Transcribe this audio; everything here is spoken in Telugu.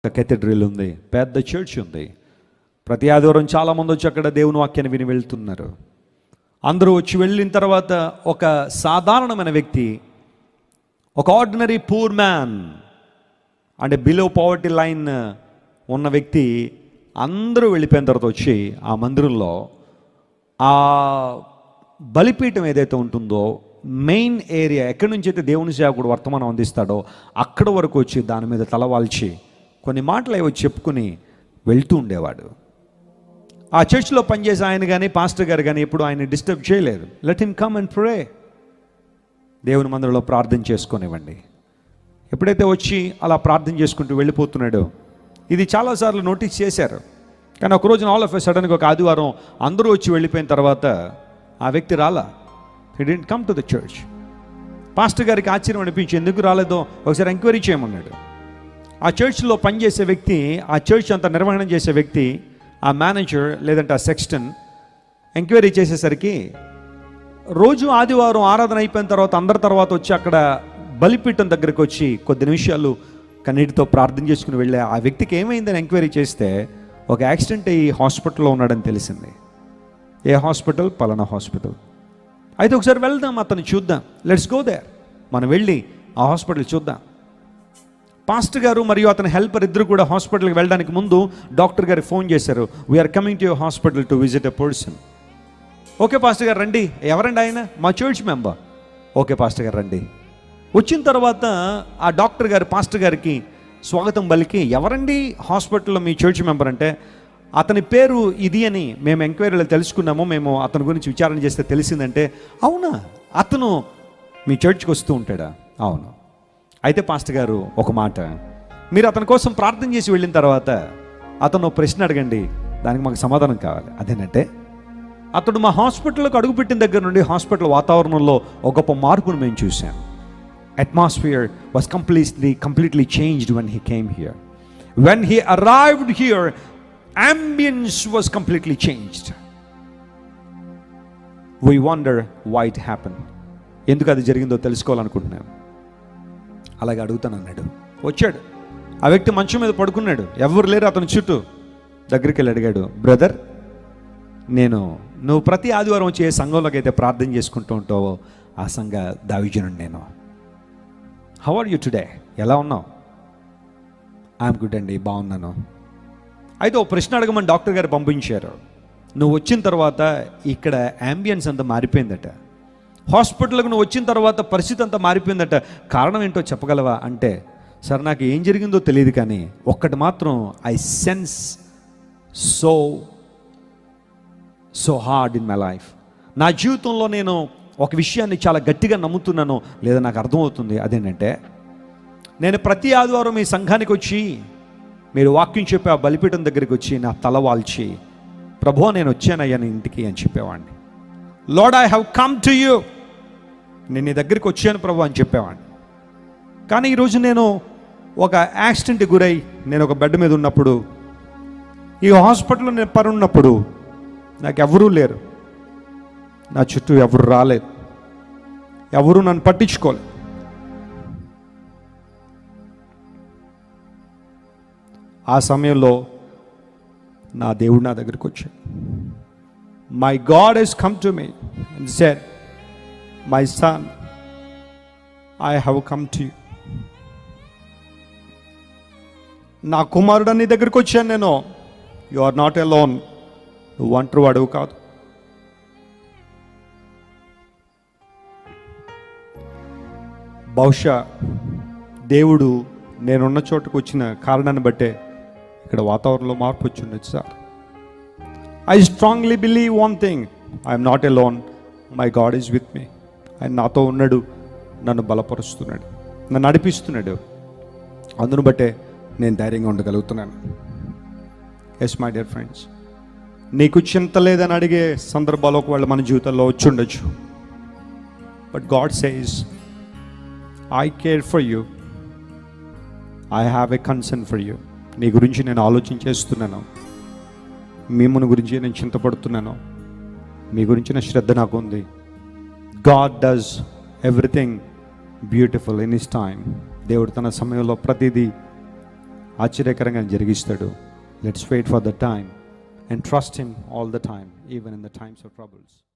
కేథడ్రల్ ఉంది, పెద్ద చర్చ్ ఉంది. ప్రతి ఆదివారం చాలామంది వచ్చి అక్కడ దేవుని వాక్యాన్ని విని వెళ్తున్నారు. అందరూ వచ్చి వెళ్ళిన తర్వాత ఒక సాధారణమైన వ్యక్తి, ఒక ఆర్డినరీ పూర్ మ్యాన్ అంటే బిలో పావర్టీ లైన్ ఉన్న వ్యక్తి అందరూ వెళ్ళిపోయిన తర్వాత వచ్చి ఆ మందిరంలో ఆ బలిపీఠం ఏదైతే ఉంటుందో మెయిన్ ఏరియా, ఎక్కడి నుంచి అయితే దేవుని సేవకుడు వర్తమానం అందిస్తాడో అక్కడ వరకు వచ్చి దాని మీద తలవాల్చి కొన్ని మాటలు ఏవో చెప్పుకుని వెళ్తూ ఉండేవాడు. ఆ చర్చ్లో పనిచేసే ఆయన కానీ పాస్టర్ గారు కానీ ఎప్పుడు ఆయన డిస్టర్బ్ చేయలేదు. Let him come and pray, దేవుని మందిరంలో ప్రార్థన చేసుకొనివ్వండి. ఎప్పుడైతే వచ్చి అలా ప్రార్థన చేసుకుంటూ వెళ్ళిపోతున్నాడో ఇది చాలాసార్లు నోటీస్ చేశారు. కానీ ఒక రోజున ఆల్ ఆఫ్ ఎ సడన్గా ఒక ఆదివారం అందరూ వచ్చి వెళ్ళిపోయిన తర్వాత ఆ వ్యక్తి రాలా. He didn't come to the church. Pastor గారికి ఆశ్చర్యం అనిపించి ఎందుకు రాలేదో ఒకసారి ఎంక్వైరీ చేయమన్నాడు. ఆ చర్చ్లో పనిచేసే వ్యక్తి, ఆ చర్చ్ అంతా నిర్వహణ చేసే వ్యక్తి, ఆ మేనేజర్ లేదంటే ఆ సెక్స్టన్ ఎంక్వైరీ చేసేసరికి రోజు ఆదివారం ఆరాధన అయిపోయిన తర్వాత అందరి తర్వాత వచ్చి అక్కడ బలిపీఠం దగ్గరికి వచ్చి కొద్ది నిమిషాలు కన్నీటితో ప్రార్థన చేసుకుని వెళ్ళే ఆ వ్యక్తికి ఏమైందని ఎంక్వైరీ చేస్తే ఒక యాక్సిడెంట్ అయ్యి హాస్పిటల్లో ఉన్నాడని తెలిసింది. ఏ హాస్పిటల్? పలానా హాస్పిటల్. అయితే ఒకసారి వెళ్దాం, అతను చూద్దాం, లెట్స్ గో దేర్. మనం వెళ్ళి ఆ హాస్పిటల్ చూద్దాం. పాస్టర్ గారు మరియు అతని హెల్పర్ ఇద్దరు కూడా హాస్పిటల్కి వెళ్ళడానికి ముందు డాక్టర్ గారికి ఫోన్ చేశారు. We're coming to your hospital to visit a person. Okay pastor గారు రండి. ఎవరండి ఆయన? మా చర్చ్ మెంబర్. ఓకే పాస్టర్ గారు రండి. వచ్చిన తర్వాత ఆ డాక్టర్ గారు పాస్టర్ గారికి స్వాగతం పలికి, ఎవరండి హాస్పిటల్లో మీ చర్చ్ మెంబర్ అంటే, అతని పేరు ఇది అని మేము ఎంక్వైరీలో తెలుసుకున్నాము, మేము అతని గురించి విచారణ చేస్తే తెలిసిందంటే, అవునా అతను మీ చర్చ్కి వస్తూ ఉంటాడా? అవును. అయితే పాస్టర్ గారు ఒక మాట, మీరు అతని కోసం ప్రార్థన చేసి వెళ్ళిన తర్వాత అతను ప్రశ్న అడగండి, దానికి మాకు సమాధానం కావాలి. అదేనంటే అతడు మా హాస్పిటల్లోకి అడుగుపెట్టిన దగ్గర నుండి హాస్పిటల్ వాతావరణంలో ఒక గొప్ప మార్పును మేము చూసాం. Atmosphere was completely changed when he came here. When he arrived here, ambience was completely changed. We wonder why it happened. ఎందుకు అది జరిగిందో తెలుసుకోవాలనుకుంటున్నాం. అలాగే అడుగుతాను అన్నాడు. వచ్చాడు, ఆ వ్యక్తి మంచం మీద పడుకున్నాడు, ఎవరు లేరు అతని చుట్టూ. దగ్గరికి వెళ్ళి అడిగాడు, బ్రదర్, నువ్వు ప్రతి ఆదివారం వచ్చి ఏ సంఘంలోకి అయితే ప్రార్థన చేసుకుంటూ ఉంటావో ఆ సంఘ దావిజనుడు నేను. How are you today? ఎలా ఉన్నావు? ఐఎమ్ గుడ్ అండి, బాగున్నాను. అయితే ఓ ప్రశ్న అడగమని డాక్టర్ గారు పంపించారు. నువ్వు వచ్చిన తర్వాత ఇక్కడ యాంబియన్స్ అంతా మారిపోయిందట. హాస్పిటల్కి నువ్వు వచ్చిన తర్వాత పరిస్థితి అంతా మారిపోయిందట. కారణం ఏంటో చెప్పగలవా అంటే, సార్ నాకు ఏం జరిగిందో తెలియదు, కానీ ఒక్కటి మాత్రం I sense so hard in my life. నా జీవితంలో నేను ఒక విషయాన్ని చాలా గట్టిగా నమ్ముతున్నాను, లేదా నాకు అర్థమవుతుంది. అదేంటంటే, నేను ప్రతి ఆదివారం మీ సంఘానికి వచ్చి మీరు వాక్యం చెప్పి ఆ బలిపీఠం దగ్గరికి వచ్చి నా తల వాల్చి, ప్రభువా నేను వచ్చానయ్యా నీ ఇంటికి అని చెప్పేవాడిని. Lord I have come to you, నేను నీ దగ్గరికి వచ్చాను ప్రభు అని చెప్పేవాడిని. కానీ ఈరోజు నేను ఒక యాక్సిడెంట్కి గురై నేను ఒక బెడ్ మీద ఉన్నప్పుడు, ఈ హాస్పిటల్లో నేను పరున్నప్పుడు నాకు ఎవరూ లేరు, నా చుట్టూ ఎవరు రాలేదు, ఎవరు నన్ను పట్టించుకోలేదు. ఆ సమయంలో నా దేవుడు నా దగ్గరికి వచ్చాడు. My God he's come to me and said, my son, I have come to you. నా కుమారుడు నీ దగ్గరికి వచ్చాను నేను. యు ఆర్ నాట్ అలోన్, నువ్వు ఒంటరి వాడువు కాదు. బహుశా దేవుడు నేనున్న చోటుకు వచ్చిన కారణాన్ని బట్టే ఇక్కడ వాతావరణంలో మార్పు వచ్చి ఉండొచ్చు sir. I strongly believe one thing, I'm not alone, my God is with me. ఆయన నాతో ఉన్నాడు, నన్ను బలపరుస్తున్నాడు, నన్ను నడిపిస్తున్నాడు. అందును బట్టే నేను ధైర్యంగా ఉండగలుగుతున్నాను. ఎస్ మై డియర్ ఫ్రెండ్స్, నీకు చింత లేదని అడిగే సందర్భాలు ఒకవేళ మన జీవితంలో వచ్చి ఉండొచ్చు. But God says, I care for you. I have a concern for you. నీ గురించి నేను ఆలోచించేస్తున్నాను, మిమ్మల్ని గురించి నేను చింతపడుతున్నాను, మీ గురించిన శ్రద్ధ నాకు ఉంది. God does everything beautiful in His time. దేవుడు తన సమయంలో ప్రతిదీ ఆశ్చర్యకరంగా జరిగిస్తాడు. Let's wait for the time and trust him all the time even in the times of troubles.